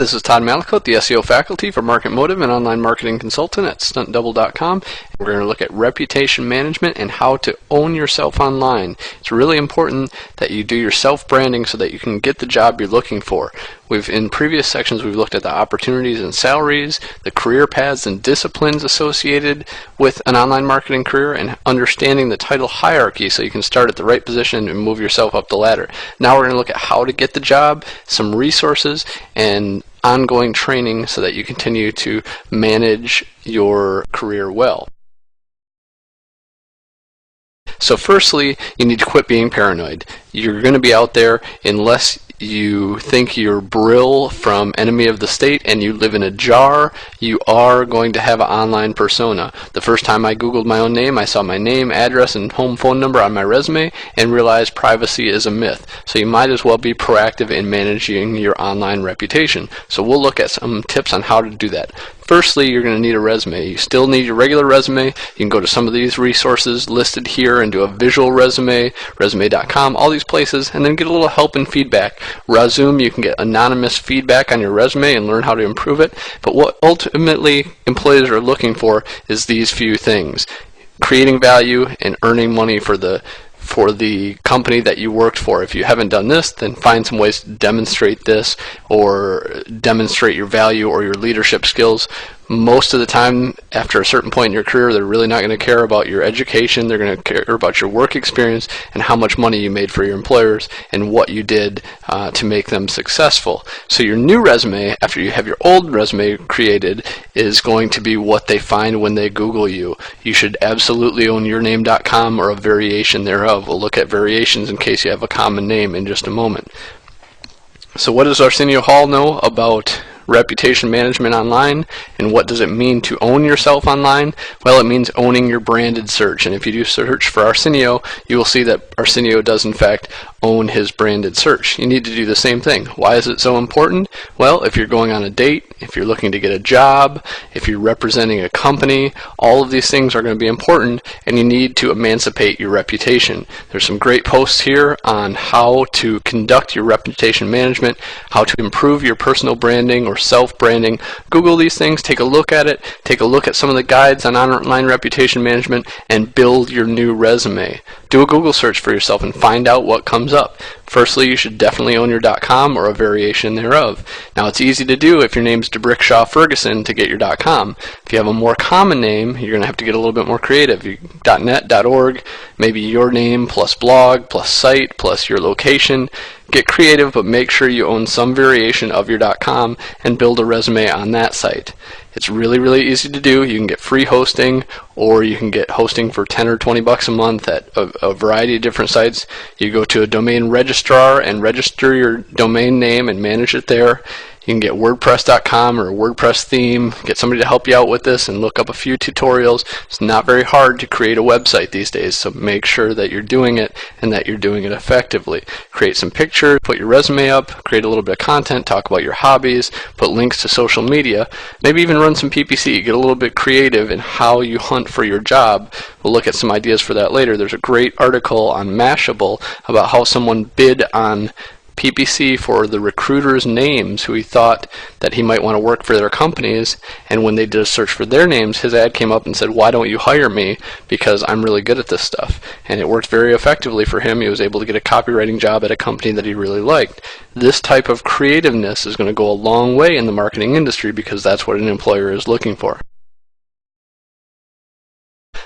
This is Todd Malakote, the SEO faculty for Market Motive and online marketing consultant at stuntdouble.com. We're going to look at reputation management and how to own yourself online. It's really important that you do your self-branding so that you can get the job you're looking for. In previous sections, we've looked at the opportunities and salaries, the career paths and disciplines associated with an online marketing career, and understanding the title hierarchy so you can start at the right position and move yourself up the ladder. Now we're going to look at how to get the job, some resources, and ongoing training so that you continue to manage your career well. So firstly, you need to quit being paranoid. You're going to be out there unless you think you're Brill from Enemy of the State and you live in a jar, you are going to have an online persona. The first time I Googled my own name, I saw my name, address, and home phone number on my resume and realized privacy is a myth. So you might as well be proactive in managing your online reputation. So we'll look at some tips on how to do that. Firstly, you're going to need a resume. You still need your regular resume. You can go to some of these resources listed here and do a visual resume, resume.com, all these places, and then get a little help and feedback. Resume, you can get anonymous feedback on your resume and learn how to improve it. But what ultimately employers are looking for is these few things: creating value and earning money for the company that you worked for. If you haven't done this, then find some ways to demonstrate this or demonstrate your value or your leadership skills. Most of the time, after a certain point in your career, they're really not going to care about your education. They're going to care about your work experience and how much money you made for your employers and what you did to make them successful. So your new resume, after you have your old resume created, is going to be what they find when they Google you. You should absolutely own yourname.com or a variation thereof. We'll look at variations in case you have a common name in just a moment. So what does Arsenio Hall know about reputation management online, and what does it mean to own yourself online? Well, it means owning your branded search. And if you do search for Arsenio, you will see that Arsenio does in fact own his branded search. You need to do the same thing. Why is it so important? Well, if you're going on a date, if you're looking to get a job, if you're representing a company, all of these things are going to be important, and you need to emancipate your reputation. There's some great posts here on how to conduct your reputation management, how to improve your personal branding or self-branding. Google these things, take a look at it, take a look at some of the guides on online reputation management, and build your new resume. Do a Google search for yourself and find out what comes up. Firstly, you should definitely own your .com or a variation thereof. Now, it's easy to do if your name's DeBrickshaw Ferguson to get your .com. If you have a more common name, you're going to have to get a little bit more creative. .net, .org, maybe your name plus blog plus site plus your location. Get creative, but make sure you own some variation of your .com and build a resume on that site. It's really, really easy to do. You can get free hosting, or you can get hosting for 10 or 20 bucks a month at a variety of different sites. You go to a domain registrar and register your domain name and manage it there. You can get WordPress.com or a WordPress theme, get somebody to help you out with this, and look up a few tutorials. It's not very hard to create a website these days, so make sure that you're doing it and that you're doing it effectively. Create some pictures, put your resume up, create a little bit of content, talk about your hobbies, put links to social media, maybe even run some PPC. Get a little bit creative in how you hunt for your job. We'll look at some ideas for that later. There's a great article on Mashable about how someone bid on PPC for the recruiters' names who he thought that he might want to work for their companies, and when they did a search for their names, his ad came up and said, "Why don't you hire me? Because I'm really good at this stuff." And it worked very effectively for him. He was able to get a copywriting job at a company that he really liked. This type of creativeness is going to go a long way in the marketing industry because that's what an employer is looking for.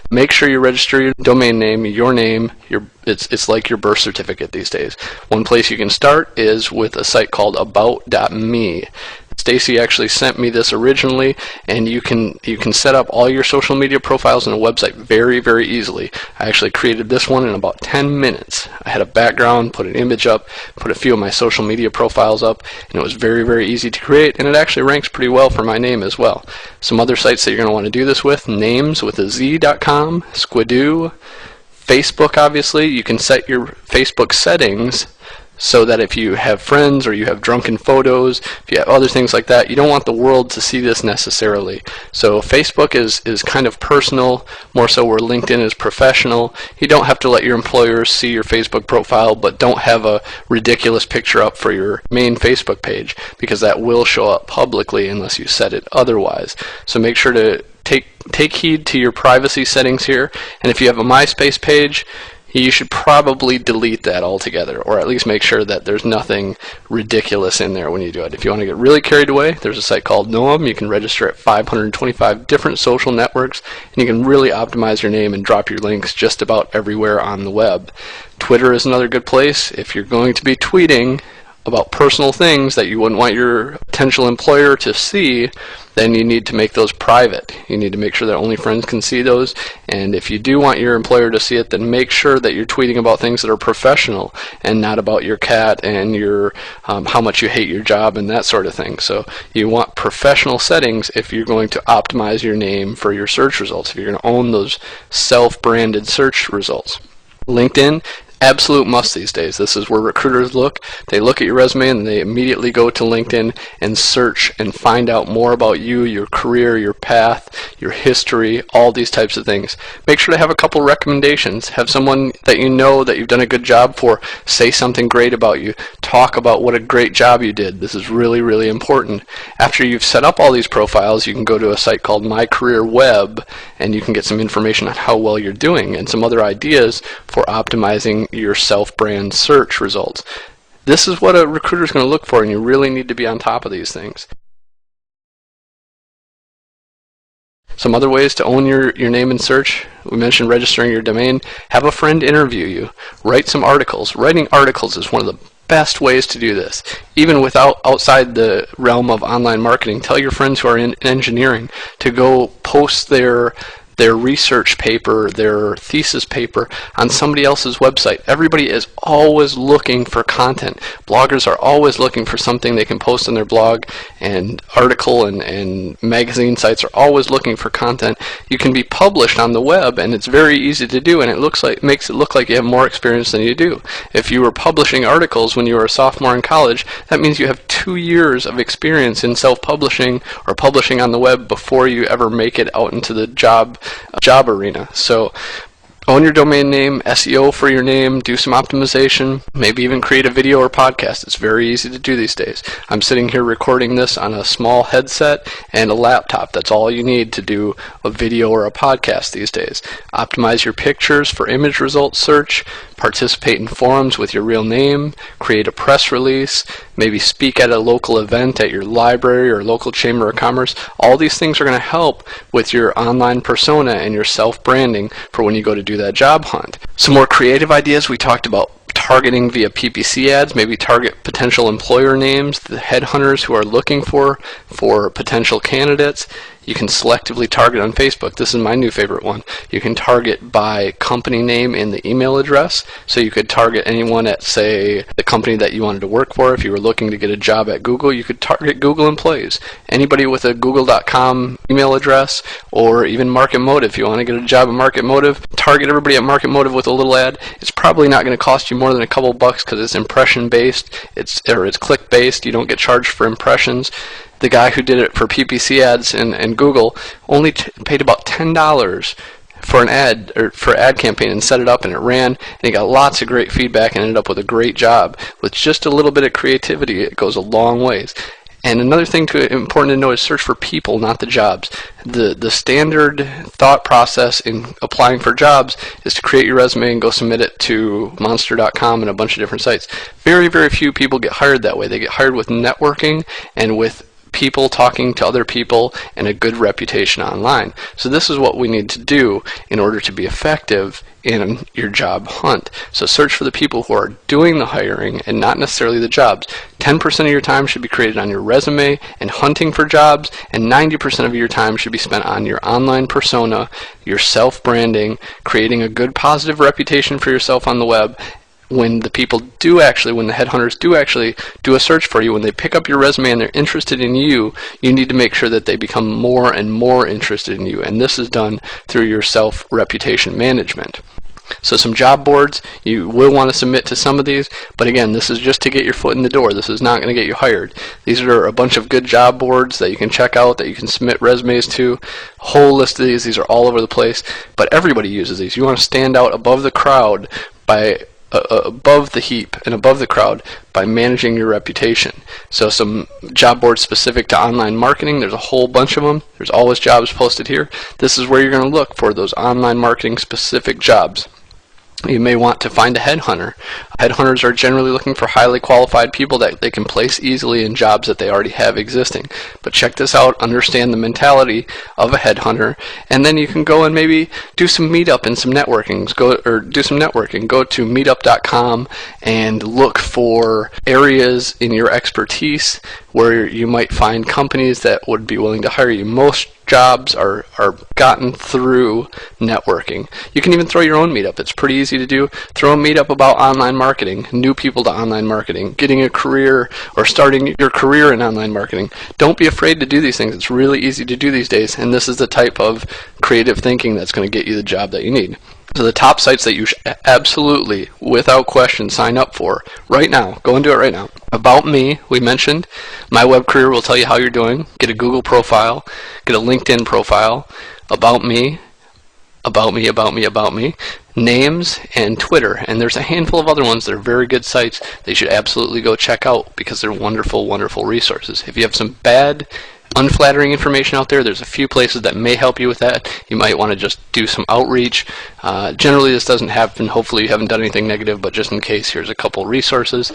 Make sure you register your domain name, your name. It's like your birth certificate these days. One place you can start is with a site called about.me. Stacy actually sent me this originally, and you can set up all your social media profiles in a website very, very easily. I actually created this one in about 10 minutes. I had a background, put an image up, put a few of my social media profiles up, and it was very, very easy to create, and it actually ranks pretty well for my name as well. Some other sites that you're going to want to do this with: names with a Z.com, Squidoo, Facebook. Obviously, you can set your Facebook settings so that if you have friends or you have drunken photos, if you have other things like that, you don't want the world to see this necessarily. So Facebook is kind of personal, more so where LinkedIn is professional. You don't have to let your employers see your Facebook profile, but don't have a ridiculous picture up for your main Facebook page, because that will show up publicly unless you set it otherwise. So make sure to take heed to your privacy settings here, and if you have a MySpace page, you should probably delete that altogether, or at least make sure that there's nothing ridiculous in there when you do it. If you want to get really carried away, there's a site called Noam. You can register at 525 different social networks, and you can really optimize your name and drop your links just about everywhere on the web. Twitter is another good place. If you're going to be tweeting about personal things that you wouldn't want your potential employer to see, then you need to make those private. You need to make sure that only friends can see those, and if you do want your employer to see it, then make sure that you're tweeting about things that are professional and not about your cat and your how much you hate your job and that sort of thing. So you want professional settings if you're going to optimize your name for your search results, if you're going to own those self-branded search results. LinkedIn, absolute must these days. This is where recruiters look. They look at your resume and they immediately go to LinkedIn and search and find out more about you, your career, your path, your history, all these types of things. Make sure to have a couple recommendations. Have someone that you know that you've done a good job for say something great about you. Talk about what a great job you did. This is really, really important. After you've set up all these profiles, you can go to a site called My Career Web, and you can get some information on how well you're doing and some other ideas for optimizing your self-brand search results. This is what a recruiter is going to look for, and you really need to be on top of these things. Some other ways to own your name in search. We mentioned registering your domain. Have a friend interview you. Write some articles. Writing articles is one of the best ways to do this. Even outside the realm of online marketing, tell your friends who are in engineering to go post their research paper, their thesis paper on somebody else's website. Everybody is always looking for content. Bloggers are always looking for something they can post on their blog, and article and magazine sites are always looking for content. You can be published on the web, and it's very easy to do, and it makes it look like you have more experience than you do. If you were publishing articles when you were a sophomore in college, that means you have 2 years of experience in self-publishing or publishing on the web before you ever make it out into the job arena. So own your domain name, SEO for your name, do some optimization, maybe even create a video or podcast. It's very easy to do these days. I'm sitting here recording this on a small headset and a laptop. That's all you need to do a video or a podcast these days. Optimize your pictures for image result search, participate in forums with your real name, create a press release, maybe speak at a local event at your library or local chamber of commerce. All these things are going to help with your online persona and your self-branding for when you go to do that job hunt. Some more creative ideas. We talked about targeting via PPC ads. Maybe target potential employer names, the headhunters who are looking for potential candidates. You can selectively target on Facebook. This is my new favorite one. You can target by company name in the email address. So you could target anyone at, say, the company that you wanted to work for. If you were looking to get a job at Google, you could target Google employees. Anybody with a google.com email address, or even Market Motive. If you want to get a job at Market Motive, target everybody at Market Motive with a little ad. It's probably not going to cost you more than a couple bucks because it's impression based, it's click based. You don't get charged for impressions. The guy who did it for PPC ads and Google only paid about $10 for an ad or for ad campaign and set it up, and it ran, and he got lots of great feedback and ended up with a great job. With just a little bit of creativity, it goes a long ways. And another thing important to know is search for people, not the jobs. The standard thought process in applying for jobs is to create your resume and go submit it to monster.com and a bunch of different sites. Very, very few people get hired that way. They get hired with networking and with people talking to other people and a good reputation online. So this is what we need to do in order to be effective in your job hunt. So search for the people who are doing the hiring and not necessarily the jobs. 10% of your time should be created on your resume and hunting for jobs, and 90% of your time should be spent on your online persona, your self-branding, creating a good positive reputation for yourself on the web. When the headhunters do actually do a search for you, when they pick up your resume and they're interested in you, you need to make sure that they become more and more interested in you. And this is done through your self-reputation management. So some job boards, you will want to submit to some of these, but again, this is just to get your foot in the door. This is not going to get you hired. These are a bunch of good job boards that you can check out, that you can submit resumes to. A whole list of these are all over the place, but everybody uses these. You want to stand out above the crowd by above the heap and above the crowd by managing your reputation. So some job boards specific to online marketing, there's a whole bunch of them. There's always jobs posted here. This is where you're going to look for those online marketing specific jobs. You may want to find a headhunter. Headhunters are generally looking for highly qualified people that they can place easily in jobs that they already have existing. But check this out, understand the mentality of a headhunter, and then you can go and maybe do some meetup and some networking. Do some networking. Go to meetup.com and look for areas in your expertise where you might find companies that would be willing to hire you. Most jobs are gotten through networking. You can even throw your own meetup. It's pretty easy to do. Throw a meetup about online marketing, new people to online marketing, getting a career or starting your career in online marketing. Don't be afraid to do these things. It's really easy to do these days, and this is the type of creative thinking that's going to get you the job that you need. So the top sites that you should absolutely, without question, sign up for right now. Go and do it right now. About Me, we mentioned. My Web Career will tell you how you're doing. Get a Google profile. Get a LinkedIn profile. About Me. About Me, About Me, About Me. Names and Twitter. And there's a handful of other ones that are very good sites that you should absolutely go check out because they're wonderful, wonderful resources. If you have some bad, unflattering information out there, there's a few places that may help you with that. You might want to just do some outreach. Generally this doesn't happen. Hopefully you haven't done anything negative, but just in case, here's a couple resources.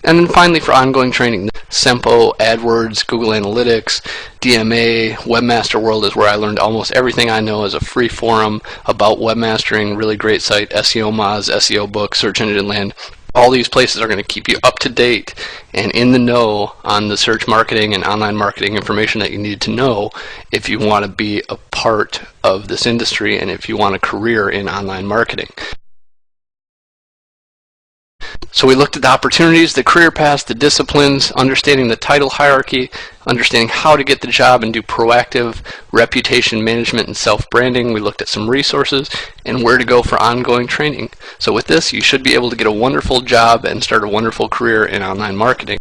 And then finally, for ongoing training, Sempo, AdWords, Google Analytics, DMA, Webmaster World is where I learned almost everything I know as a free forum about webmastering. Really great site. SEO Moz, SEO Book, Search Engine Land. All these places are going to keep you up to date and in the know on the search marketing and online marketing information that you need to know if you want to be a part of this industry and if you want a career in online marketing. So we looked at the opportunities, the career paths, the disciplines, understanding the title hierarchy, understanding how to get the job and do proactive reputation management and self-branding. We looked at some resources and where to go for ongoing training. So with this, you should be able to get a wonderful job and start a wonderful career in online marketing.